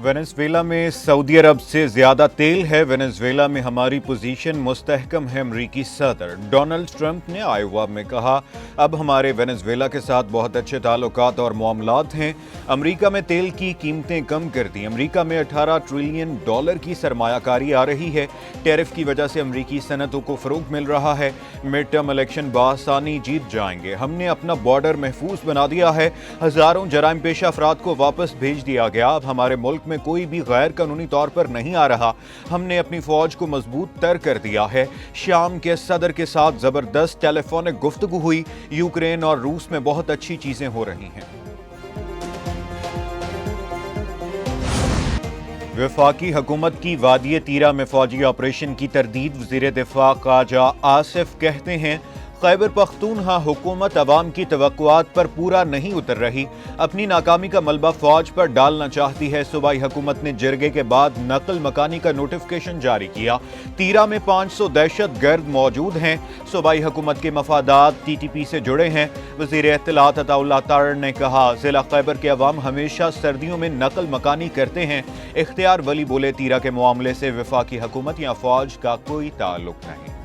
Venezuela میں سعودی عرب سے زیادہ تیل ہے۔ وینزویلا میں ہماری پوزیشن مستحکم ہے۔ امریکی صدر ڈونلڈ ٹرمپ نے آئیوا میں کہا، اب ہمارے وینزویلا کے ساتھ بہت اچھے تعلقات اور معاملات ہیں۔ امریکہ میں تیل کی قیمتیں کم کر دیں۔ امریکہ میں $18 ٹریلین کی سرمایہ کاری آ رہی ہے۔ ٹیرف کی وجہ سے امریکی صنعتوں کو فروغ مل رہا ہے۔ مڈ ٹرم الیکشن بآسانی جیت جائیں گے۔ ہم نے اپنا بارڈر محفوظ بنا دیا ہے۔ ہزاروں جرائم پیشہ افراد کو واپس بھیج دیا گیا۔ اب ہمارے ملک میں کوئی بھی غیر قانونی طور پر نہیں آ رہا۔ ہم نے اپنی فوج کو مضبوط تر کر دیا ہے۔ شام کے صدر کے ساتھ زبردست ٹیلی فونک گفتگو ہوئی۔ یوکرین اور روس میں بہت اچھی چیزیں ہو رہی ہیں۔ وفاقی حکومت کی وادی تیرا میں فوجی آپریشن کی تردید۔ وزیر دفاع خواجہ آصف کہتے ہیں، خیبر پختونخوا حکومت عوام کی توقعات پر پورا نہیں اتر رہی، اپنی ناکامی کا ملبہ فوج پر ڈالنا چاہتی ہے۔ صوبائی حکومت نے جرگے کے بعد نقل مکانی کا نوٹیفکیشن جاری کیا۔ تیرا میں 500 دہشت گرد موجود ہیں۔ صوبائی حکومت کے مفادات TTP سے جڑے ہیں۔ وزیر اطلاعات عطا اللہ طاہر نے کہا، ضلع خیبر کے عوام ہمیشہ سردیوں میں نقل مکانی کرتے ہیں۔ اختیار ولی بولے، تیرا کے معاملے سے وفاقی حکومت یا فوج کا کوئی تعلق نہیں۔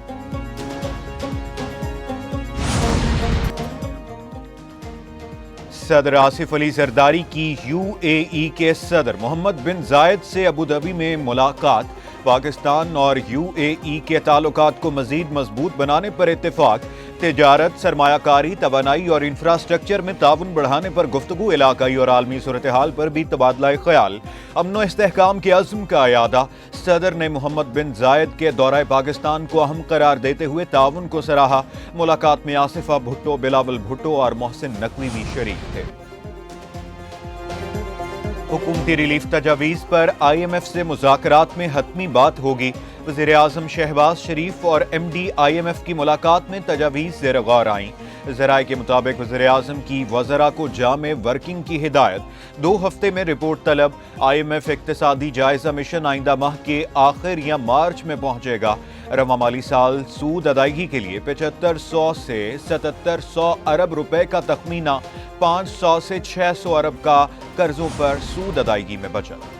صدر آصف علی زرداری کی UAE کے صدر محمد بن زائد سے ابوظہبی میں ملاقات۔ پاکستان اور UAE کے تعلقات کو مزید مضبوط بنانے پر اتفاق۔ تجارت، سرمایہ کاری، توانائی اور انفراسٹرکچر میں تعاون بڑھانے پر گفتگو۔ علاقائی اور عالمی صورتحال پر بھی تبادلہ خیال۔ امن و استحکام کے عزم کا اعادہ۔ صدر نے محمد بن زائد کے دورہ پاکستان کو اہم قرار دیتے ہوئے تعاون کو سراہا۔ ملاقات میں آصفہ بھٹو، بلاول بھٹو اور محسن نقوی بھی شریک تھے۔ حکومتی ریلیف تجاویز پر IMF سے مذاکرات میں حتمی بات ہوگی۔ وزیر اعظم شہباز شریف اور MD IMF کی ملاقات میں تجاویز زیر غور آئیں۔ ذرائع کے مطابق وزیر اعظم کی وزراء کو جامع ورکنگ کی ہدایت۔ 2 ہفتے میں رپورٹ طلب۔ IMF اقتصادی جائزہ مشن آئندہ ماہ کے آخر یا مارچ میں پہنچے گا۔ رواں مالی سال سود ادائیگی کے لیے 7500 سے 7700 ارب روپے کا تخمینہ، 500 سے 600 ارب کا قرضوں پر سود ادائیگی میں بچت۔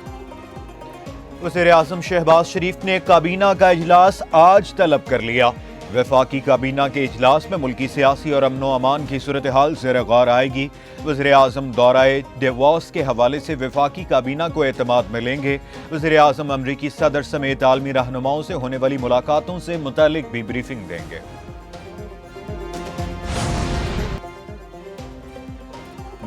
وزیر اعظم شہباز شریف نے کابینہ کا اجلاس آج طلب کر لیا۔ وفاقی کابینہ کے اجلاس میں ملکی سیاسی اور امن و امان کی صورتحال زیر غور آئے گی۔ وزیر اعظم دورہ ڈیووس کے حوالے سے وفاقی کابینہ کو اعتماد میں لیں گے۔ وزیر اعظم امریکی صدر سمیت عالمی رہنماؤں سے ہونے والی ملاقاتوں سے متعلق بھی بریفنگ دیں گے۔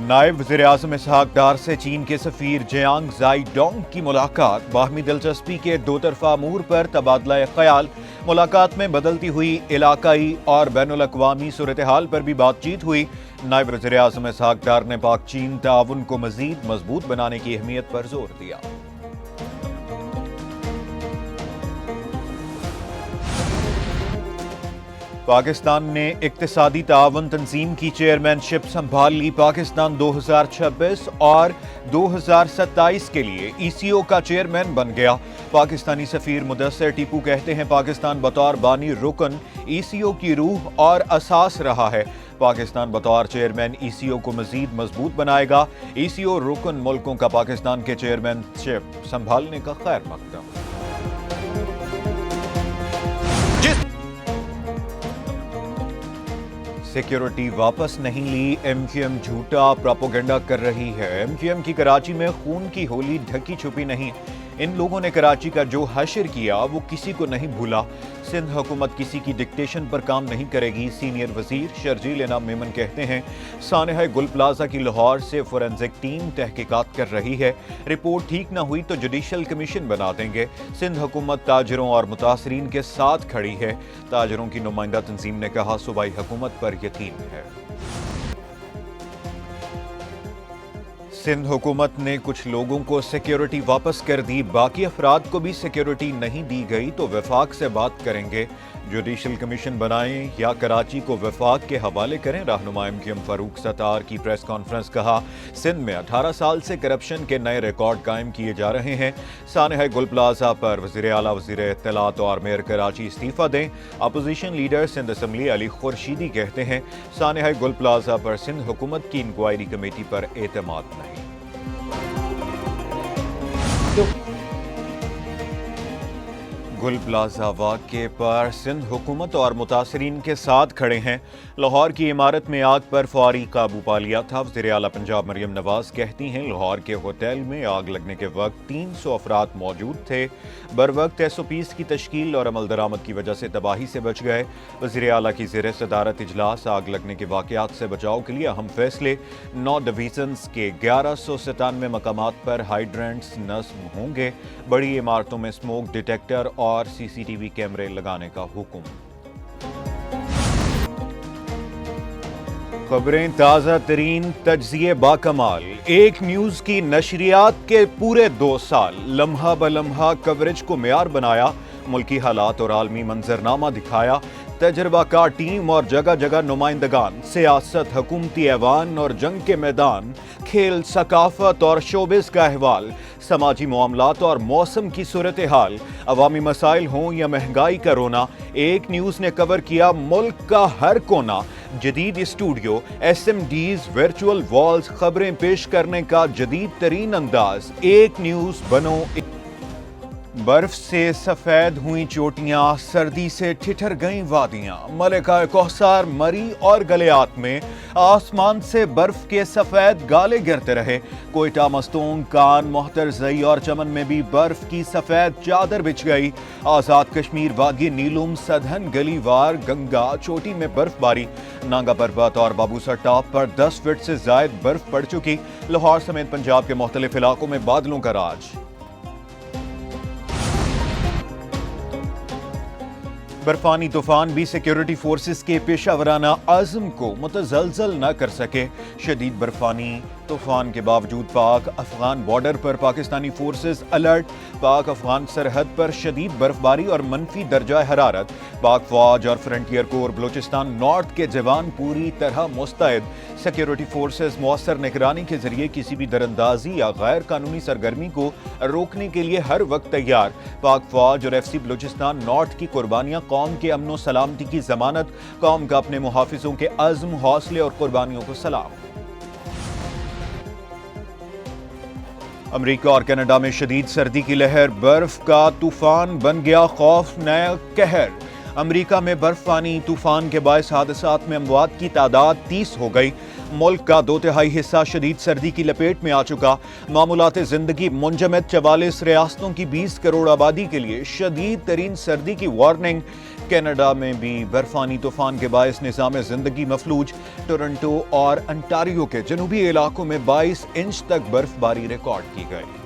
نائب وزیر اعظم اسحاق ڈار سے چین کے سفیر جیانگ زائی ڈونگ کی ملاقات۔ باہمی دلچسپی کے 2 طرفہ امور پر تبادلہ خیال۔ ملاقات میں بدلتی ہوئی علاقائی اور بین الاقوامی صورتحال پر بھی بات چیت ہوئی۔ نائب وزیر اعظم اسحاق ڈار نے پاک چین تعاون کو مزید مضبوط بنانے کی اہمیت پر زور دیا۔ پاکستان نے اقتصادی تعاون تنظیم کی چیئرمین شپ سنبھال لی۔ پاکستان 2026 اور 2027 کے لیے ECO کا چیئرمین بن گیا۔ پاکستانی سفیر مدثر ٹیپو کہتے ہیں، پاکستان بطور بانی رکن ECO کی روح اور اساس رہا ہے۔ پاکستان بطور چیئرمین ECO کو مزید مضبوط بنائے گا۔ ECO رکن ملکوں کا پاکستان کے چیئرمین شپ سنبھالنے کا خیر مقدم۔ سیکیورٹی واپس نہیں لی، MQM جھوٹا پروپیگنڈا کر رہی ہے۔ MQM کی کراچی میں خون کی ہولی ڈھکی چھپی نہیں۔ ان لوگوں نے کراچی کا جو حشر کیا وہ کسی کو نہیں بھولا۔ سندھ حکومت کسی کی ڈکٹیشن پر کام نہیں کرے گی، سینئر وزیر شرجیل انعام میمن کہتے ہیں۔ سانحہ گل پلازہ کی لاہور سے فورینزک ٹیم تحقیقات کر رہی ہے۔ رپورٹ ٹھیک نہ ہوئی تو جوڈیشل کمیشن بنا دیں گے۔ سندھ حکومت تاجروں اور متاثرین کے ساتھ کھڑی ہے۔ تاجروں کی نمائندہ تنظیم نے کہا، صوبائی حکومت پر یقین ہے۔ سندھ حکومت نے کچھ لوگوں کو سیکیورٹی واپس کر دی، باقی افراد کو بھی سیکیورٹی نہیں دی گئی تو وفاق سے بات کریں گے۔ جوڈیشل کمیشن بنائیں یا کراچی کو وفاق کے حوالے کریں۔ رہنما MQM فاروق ستار کی پریس کانفرنس، کہا، سندھ میں 18 سال سے کرپشن کے نئے ریکارڈ قائم کیے جا رہے ہیں۔ سانحہ گل پلازہ پر وزیر اعلیٰ، وزیر اطلاعات اور میئر کراچی استعفیٰ دیں۔ اپوزیشن لیڈر سندھ اسمبلی علی خورشیدی کہتے ہیں، سانحہ گل پلازہ پر سندھ حکومت کی انکوائری کمیٹی پر اعتماد نہیں۔ گل پلازا واقعے پر سندھ حکومت اور متاثرین کے ساتھ کھڑے ہیں۔ لاہور کی عمارت میں آگ پر فوری قابو پا لیا تھا۔ وزیر اعلیٰ پنجاب مریم نواز کہتی ہیں لاہور کے ہوٹل میں آگ لگنے کے وقت 300 افراد موجود تھے، بروقت SOPs کی تشکیل اور عمل درآمد کی وجہ سے تباہی سے بچ گئے۔ وزیر اعلیٰ کی زیر صدارت اجلاس آگ لگنے کے واقعات سے بچاؤ کے لیے اہم فیصلے۔ 9 ڈویژنز کے 1197 مقامات پر ہائیڈرنٹس نصب ہوں گے۔ بڑی عمارتوں میں اسموک ڈیٹیکٹر اور CCTV کیمرے لگانے کا حکم۔ خبریں تازہ ترین، تجزیے باکمال، ایک نیوز کی نشریات کے پورے 2 سال لمحہ بلمحہ کوریج کو معیار بنایا، ملکی حالات اور عالمی منظرنامہ دکھایا، تجربہ کار ٹیم اور جگہ جگہ نمائندگان، سیاست، حکومتی ایوان اور جنگ کے میدان، کھیل، ثقافت اور شوبز کا احوال، سماجی معاملات اور موسم کی صورتحال، عوامی مسائل ہوں یا مہنگائی کا رونا، ایک نیوز نے کور کیا ملک کا ہر کونا۔ جدید اسٹوڈیو، SMDs، ورچوئل والز، خبریں پیش کرنے کا جدید ترین انداز، ایک نیوز بنو۔ برف سے سفید ہوئیں چوٹیاں، سردی سے ٹھٹر گئیں وادیاں، ملکہ کوثر، مری اور گلیات میں آسمان سے برف کے سفید گالے گرتے رہے۔ کوئٹہ، مستونگ، کان، محترزئی اور چمن میں بھی برف کی سفید چادر بچھ گئی۔ آزاد کشمیر وادی نیلم، سدھن، گلی وار، گنگا چوٹی میں برف باری۔ نانگا پربت اور بابوسر ٹاپ پر 10 فٹ سے زائد برف پڑ چکی۔ لاہور سمیت پنجاب کے مختلف علاقوں میں بادلوں کا راج۔ برفانی طوفان بھی سیکیورٹی فورسز کے پیشہ ورانہ عزم کو متزلزل نہ کر سکے۔ شدید برفانی طوفان کے باوجود پاک افغان بارڈر پر پاکستانی فورسز الرٹ۔ پاک افغان سرحد پر شدید برفباری اور منفی درجہ حرارت۔ پاک فوج اور فرنٹیئر کور بلوچستان نارتھ کے جوان پوری طرح مستعد۔ سیکیورٹی فورسز مؤثر نگرانی کے ذریعے کسی بھی دراندازی یا غیر قانونی سرگرمی کو روکنے کے لیے ہر وقت تیار۔ پاک فوج اور FC بلوچستان نارتھ کی قربانیاں قوم کے امن و سلامتی کی ضمانت۔ قوم کا اپنے محافظوں کے عزم، حوصلے اور قربانیوں کو سلام۔ امریکہ اور کینیڈا میں شدید سردی کی لہر، برف کا طوفان بن گیا خوفناک قہر۔ امریکہ میں برفانی طوفان کے باعث حادثات میں اموات کی تعداد 30 ہو گئی۔ ملک کا 2/3 حصہ شدید سردی کی لپیٹ میں آ چکا۔ معمولات زندگی منجمد، 44 ریاستوں کی 20 کروڑ آبادی کے لیے شدید ترین سردی کی وارننگ۔ کینیڈا میں بھی برفانی طوفان کے باعث نظام زندگی مفلوج۔ ٹورنٹو اور انٹاریو کے جنوبی علاقوں میں 22 انچ تک برف باری ریکارڈ کی گئی۔